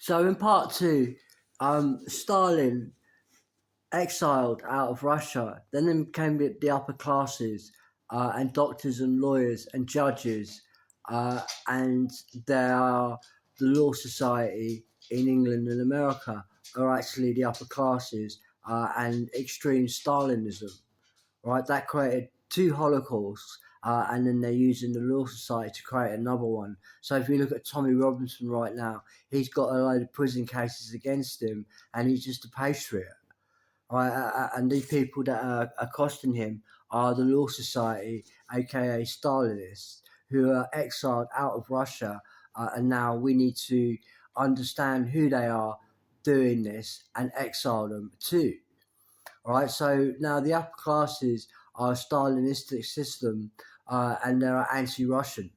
So in part two, Stalin exiled out of Russia. Then came the upper classes and doctors and lawyers and judges, and there are the Law Society in England and America are actually the upper classes and extreme Stalinism. Right, that created two Holocausts. And then they're using the Law Society to create another one. So if you look at Tommy Robinson right now, he's got a load of prison cases against him, and he's just a patriot. Right, and these people that are accosting him are the Law Society, aka Stalinists, who are exiled out of Russia, and now we need to understand who they are doing this and exile them too. All right, so now the upper classes are a Stalinistic system, and they're anti-Russian.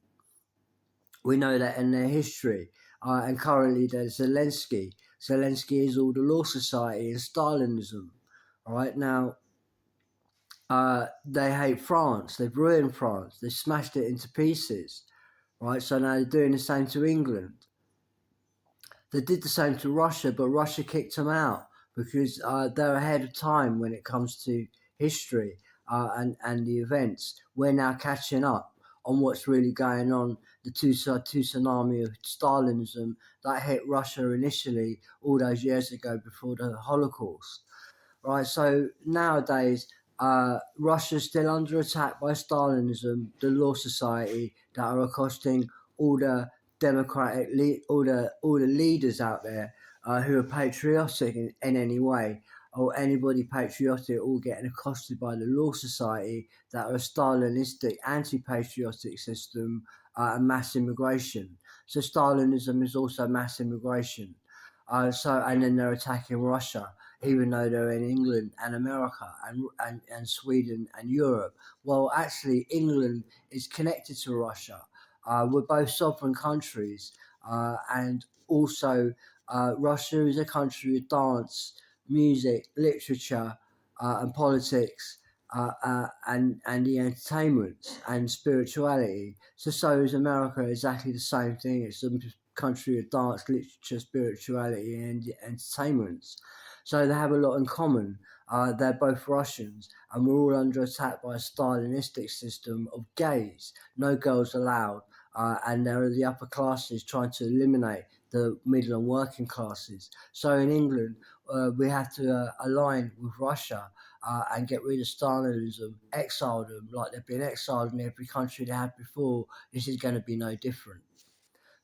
We know that in their history, and currently there's Zelensky. Zelensky is all the Law Society and Stalinism. All right, now they hate France. They've ruined France. They've smashed it into pieces. Right, so now they're doing the same to England. They did the same to Russia, but Russia kicked them out because they're ahead of time when it comes to history and the events. We're now catching up on what's really going on. The two tsunami of Stalinism that hit Russia initially all those years ago before the Holocaust. Right, so nowadays Russia's still under attack by Stalinism, the Law Society that are accosting all the all the leaders out there who are patriotic in any way, or anybody patriotic, all getting accosted by the Law Society that are a Stalinistic, anti-patriotic system and mass immigration. So Stalinism is also mass immigration. And then they're attacking Russia, even though they're in England and America and Sweden and Europe. Well, actually, England is connected to Russia. We're both sovereign countries, and also Russia is a country of dance, music, literature, and politics, and the entertainment and spirituality. So is America exactly the same thing. It's a country of dance, literature, spirituality, and entertainment. So they have a lot in common. They're both Russians, and we're all under attack by a Stalinistic system of gays, no girls allowed, and there are the upper classes trying to eliminate the middle and working classes. So in England, we have to align with Russia and get rid of Stalinism, exile them like they've been exiled in every country they had before. This is going to be no different.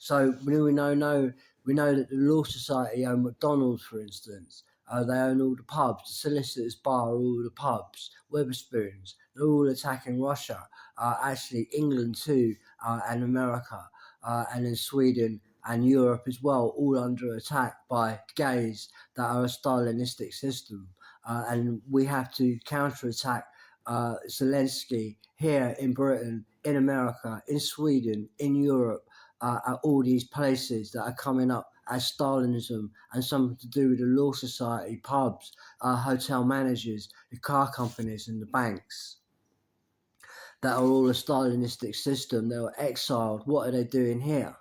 So we know that the Law Society own McDonald's, for instance. They own all the pubs, the Solicitors Bar, all the pubs, Weatherspoons. They're all attacking Russia. Actually, England too, and America, and in Sweden and Europe as well, all under attack by gays that are a Stalinistic system. And we have to counterattack Zelensky here in Britain, in America, in Sweden, in Europe, at all these places that are coming up as Stalinism and something to do with the Law Society, pubs, hotel managers, the car companies, and the banks that are all a Stalinistic system. They were exiled. What are they doing here?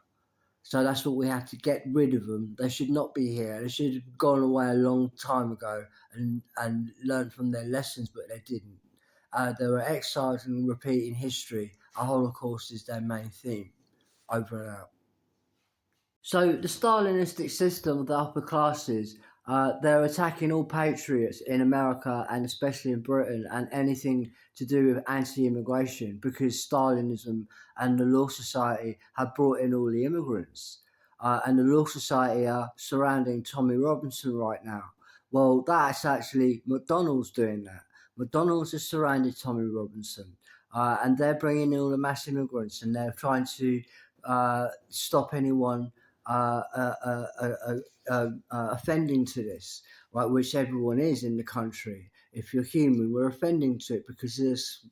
So that's what we have to get rid of them. They should not be here. They should have gone away a long time ago and learned from their lessons, but they didn't. They were exiled and repeating history. A Holocaust is their main theme. Over and out. So the Stalinistic system of the upper classes, they're attacking all patriots in America and especially in Britain and anything to do with anti-immigration because Stalinism and the Law Society have brought in all the immigrants. And the Law Society are surrounding Tommy Robinson right now. Well, that's actually McDonald's doing that. McDonald's has surrounded Tommy Robinson, and they're bringing in all the mass immigrants and they're trying to stop anyone offending to this, right? Which everyone is in the country. If you're human, we're offending to it because there's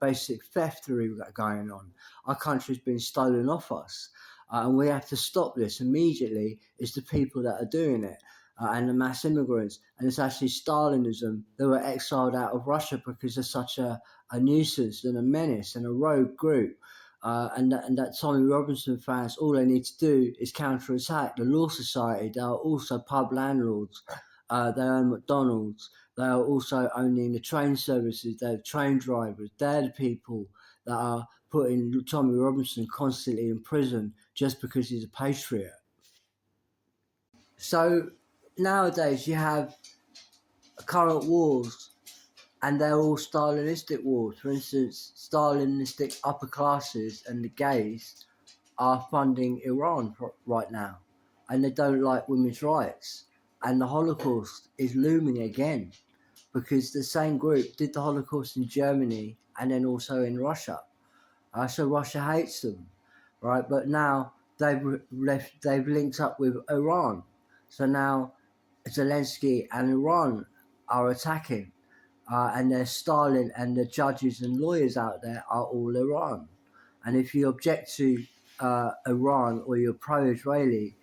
basic theftery going on. Our country's been stolen off us, and we have to stop this immediately. It's the people that are doing it. And the mass immigrants, and it's actually Stalinism. They were exiled out of Russia because they're such a nuisance and a menace and a rogue group. and that Tommy Robinson fans, all they need to do is counter-attack the Law Society. They are also pub landlords. They own McDonald's. They are also owning the train services. They're train drivers. They're the people that are putting Tommy Robinson constantly in prison just because he's a patriot. So nowadays you have current wars, and they're all Stalinistic wars. For instance, Stalinistic upper classes and the gays are funding Iran right now, and they don't like women's rights. And the Holocaust is looming again because the same group did the Holocaust in Germany and then also in Russia. So Russia hates them, right? But now they've linked up with Iran. So now Zelensky and Iran are attacking, and there's Stalin and the judges and lawyers out there are all Iran. And if you object to Iran, or you're pro-Israeli,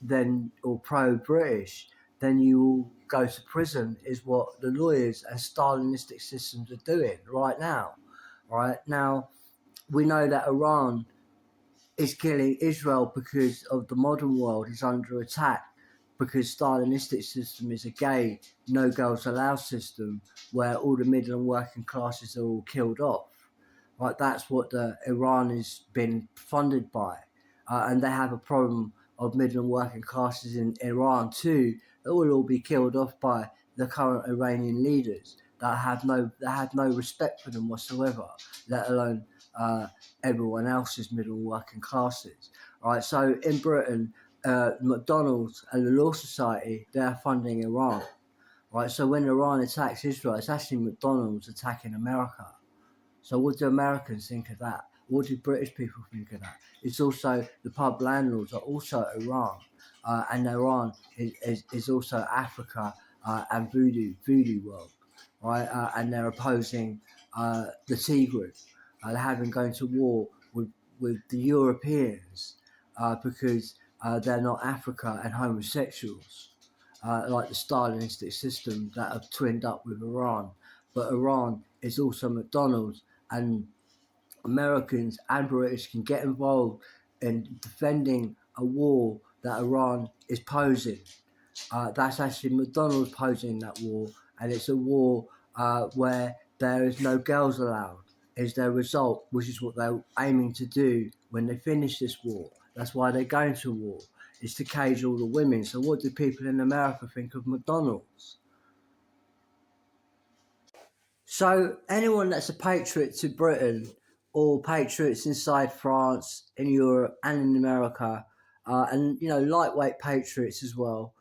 then or pro-British, then you will go to prison. Is what the lawyers and Stalinistic systems are doing right now. Right now, we know that Iran is killing Israel because of the modern world is under attack, because Stalinistic system is a gay, no girls allowed system where all the middle and working classes are all killed off. Right, that's what the Iran has been funded by, and they have a problem of middle and working classes in Iran too. That will all be killed off by the current Iranian leaders that have no respect for them whatsoever, let alone everyone else's middle and working classes. Right, so in Britain, McDonald's and the Law Society, they're funding Iran. Right, so when Iran attacks Israel, it's actually McDonald's attacking America. So what do Americans think of that? What do British people think of that? It's also the pub landlords are also Iran, and Iran is also Africa and voodoo world, right? And they're opposing the Tea Group. They're having going to war with the Europeans because they're not Africa and homosexuals. Like the Stalinistic system that have twinned up with Iran. But Iran is also McDonald's, and Americans and British can get involved in defending a war that Iran is posing. That's actually McDonald's posing that war, and it's a war where there is no girls allowed. Is their result, which is what they're aiming to do when they finish this war. That's why they're going to war. Is to cage all the women. So what do people in America think of McDonald's? So anyone that's a patriot to Britain, or patriots inside France, in Europe, and in America, and lightweight patriots as well,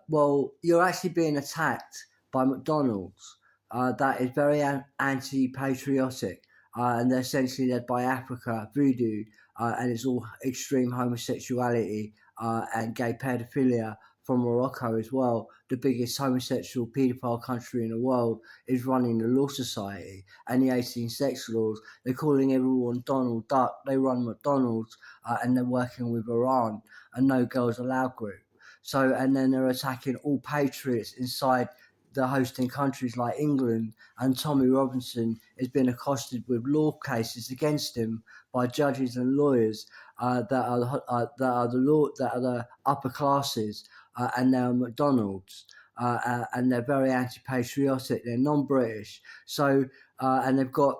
well, you're actually being attacked by McDonald's. That is very anti-patriotic, and they're essentially led by Africa, voodoo, and it's all extreme homosexuality and gay pedophilia from Morocco as well, the biggest homosexual paedophile country in the world, is running the Law Society and the 18 sex laws. They're calling everyone Donald Duck. They run McDonald's, and they're working with Iran, a No Girls Allowed group. So, and then they're attacking all patriots inside the hosting countries like England, and Tommy Robinson has been accosted with law cases against him by judges and lawyers that are the upper classes, and they're McDonald's. And they're very anti-patriotic. They're non-British. So, and they've got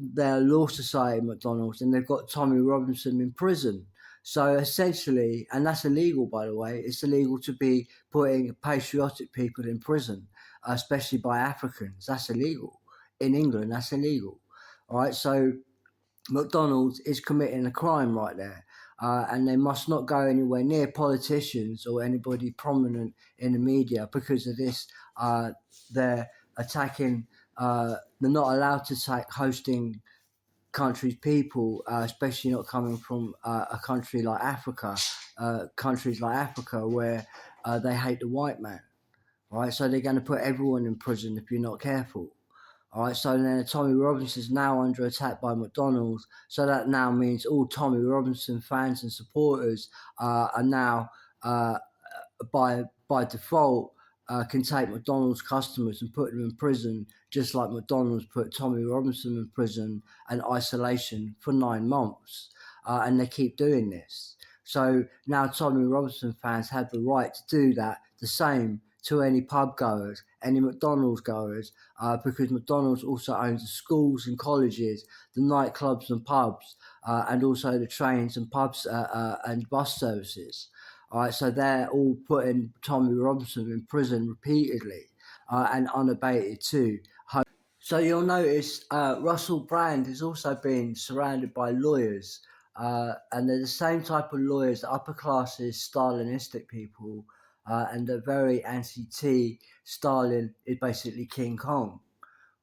their Law Society McDonald's, and they've got Tommy Robinson in prison. So essentially, and that's illegal, by the way, it's illegal to be putting patriotic people in prison, especially by Africans. That's illegal. In England, that's illegal. All right, so McDonald's is committing a crime right there. And they must not go anywhere near politicians or anybody prominent in the media because of this. They're attacking, they're not allowed to take hosting countries' people, especially not coming from a country like Africa, countries like Africa where they hate the white man, right? So they're going to put everyone in prison if you're not careful. All right, so then Tommy Robinson is now under attack by McDonald's. So that now means all Tommy Robinson fans and supporters are now, by default, can take McDonald's customers and put them in prison just like McDonald's put Tommy Robinson in prison and isolation for 9 months. And they keep doing this. So now Tommy Robinson fans have the right to do that, the same to any pub goers, any McDonald's goers, because McDonald's also owns the schools and colleges, the nightclubs and pubs, and also the trains and pubs and bus services. All right, so they're all putting Tommy Robinson in prison repeatedly and unabated too. So you'll notice Russell Brand has also been surrounded by lawyers, and they're the same type of lawyers, upper classes, Stalinistic people, and they're very anti-T. Stalin is basically King Kong,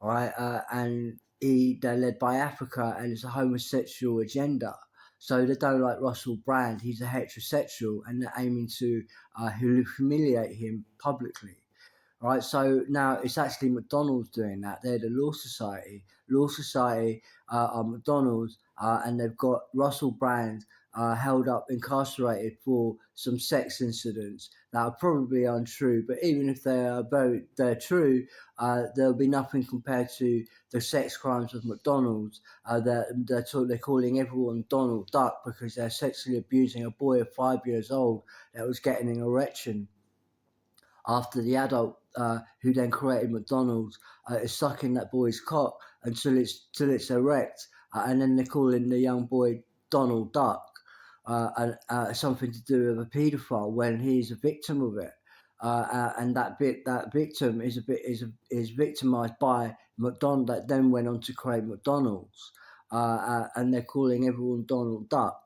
all right, and they're led by Africa, and it's a homosexual agenda. So they don't like Russell Brand. He's a heterosexual, and they're aiming to humiliate him publicly. Right, so now it's actually McDonald's doing that. They're the Law Society. Law Society are McDonald's, and they've got Russell Brand held up, incarcerated for some sex incidents that are probably untrue. But even if they're true, there'll be nothing compared to the sex crimes of McDonald's. They're calling everyone Donald Duck because they're sexually abusing a boy of 5 years old that was getting an erection after the adult who then created McDonald's is sucking that boy's cock until it's erect, and then they're calling the young boy Donald Duck, and something to do with a paedophile when he's a victim of it. And that victim is victimized by McDonald that then went on to create McDonald's, and they're calling everyone Donald Duck,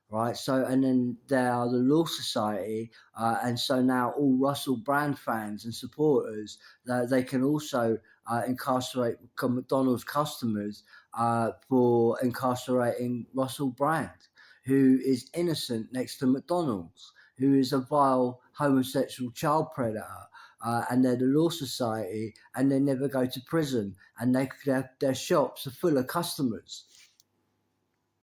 right? So, and then there are the Law Society, and so now all Russell Brand fans and supporters, they can also incarcerate McDonald's customers for incarcerating Russell Brand, who is innocent next to McDonald's, who is a vile homosexual child predator. And they're the Law Society, and they never go to prison, and their shops are full of customers.